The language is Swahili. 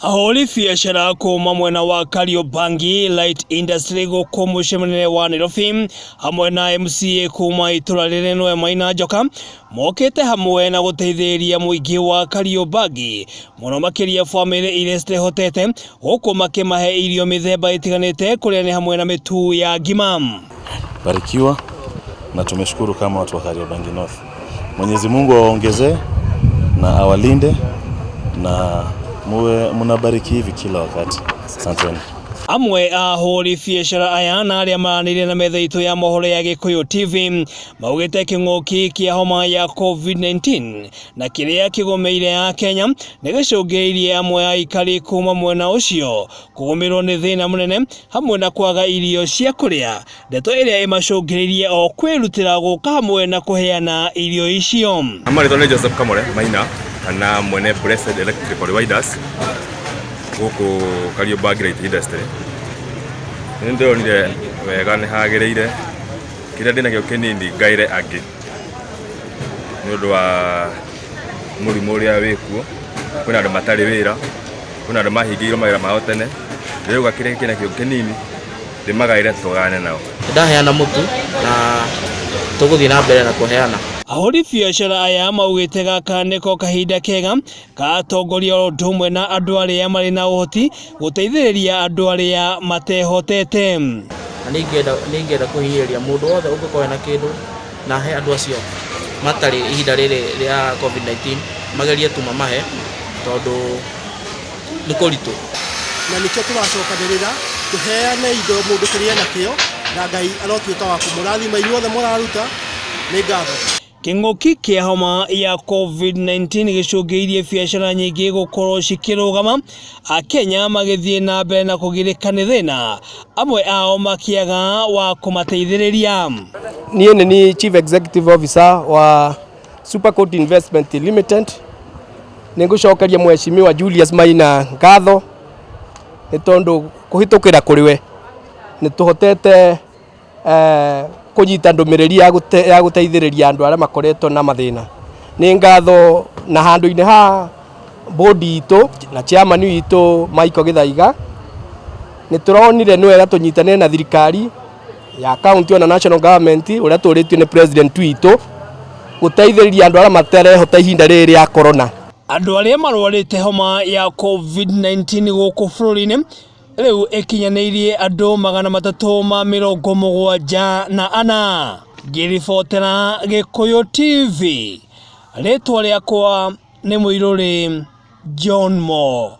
Ahuri biacara kuuma mwena wa Kariobangi Lightindustry guku mucemanire wa Nairobi hamwe na MCA kuuma itura riri no MAINA NJOKA mokete hamwe na guteithĩrĩria muingi wa Kariobangi muno makiria family iria CITEHOTEETE guku makimahe irio mithemba itiganite kuria ni hamwe na mitu ya ngima. Barikiwa na tumeshukuru kama watu wa Kariobangi North. Mwenyezi Mungu awaongezee na awalinde na muwe munabariki hivi kila wakati. Asanteni. Amwe Ahuri biacara aya na aria maranire na metha itu ya mohoro ya Gikuyu TV maugite king'oki kia homa ya COVID-19 na kiria kigumeire AKENYA nigicungiririe amwe AIKARI kuuma mwena ucio kugumirwo ni thina munene hamwe na kwaga irio cia kuria ndeto iria imacungiririe o kwirutira guka hamwe na kuheana irio icio. Amarito ni Joseph Kamore MAINA na mwene Blessed Electrical Providers guku Kariobangi Lightindustry. Ndonire wega ni hagereire kira ndina kio kinini ngaire angi nundu wa murimu uria wikuo kuna andu matari wira kuna andu mahingirwo mawira mao tene riu gakire kina kio kinini ndimagaire tugane nao ndaheana mutu na tuguthii na mbere na kuheana. Ahuri biacara aya maugite gaka niko kahinda kega gatongoria ndumwe na andu aria mari na uhoti guteithĩrĩria andu aria matehotete. Ningenda kuhinyĩrĩria mundu wothe ũngĩkorwo na kindu na he andu acio matari ihinda rĩrĩ rĩa COVID-19 magerie tu mamahe tondu nĩ kũritũ na nĩkĩo tũracokanĩrĩra tũheane indo mũndũ kĩrĩa nakĩo na Ngai arotuĩka wa kũmũrathima inyuothe mũraruta nĩ ngatho. King'oki kia homa ya COVID-19 gicungĩirie biacara nyingĩ gukorwo cikirugama AKENYA magithie na mbere na kugirikana thina amwe ao makiaga wa kumateithĩrĩria. Niĩ ni Chief Executive Officer wa Supercoat Investment Limited. Nĩngũcokeria mheshimiwa Julius MAINA ngatho nĩ tondu kuhitukira kuri we nĩ tuhotete kunyita ndumiriri ya guteithĩrĩria andu aria makoretwo na mathina. Ni ngatho na handu-ini ha bodi itu na chairman witu Michael Githaiga ni turonire ni wega tunyitanire na thirikari ya county na national government uria turitio ni president witu guteithĩrĩria andu aria matarehota ihinda rĩrĩ rĩa corona. Andu aria marwarite homa ya COVID-19 guku bururi-ini riu ikinyanĩirie andu 374. Ngiribotera Gikuyu TV, ritwa riakwa ni Muiruri John Mo.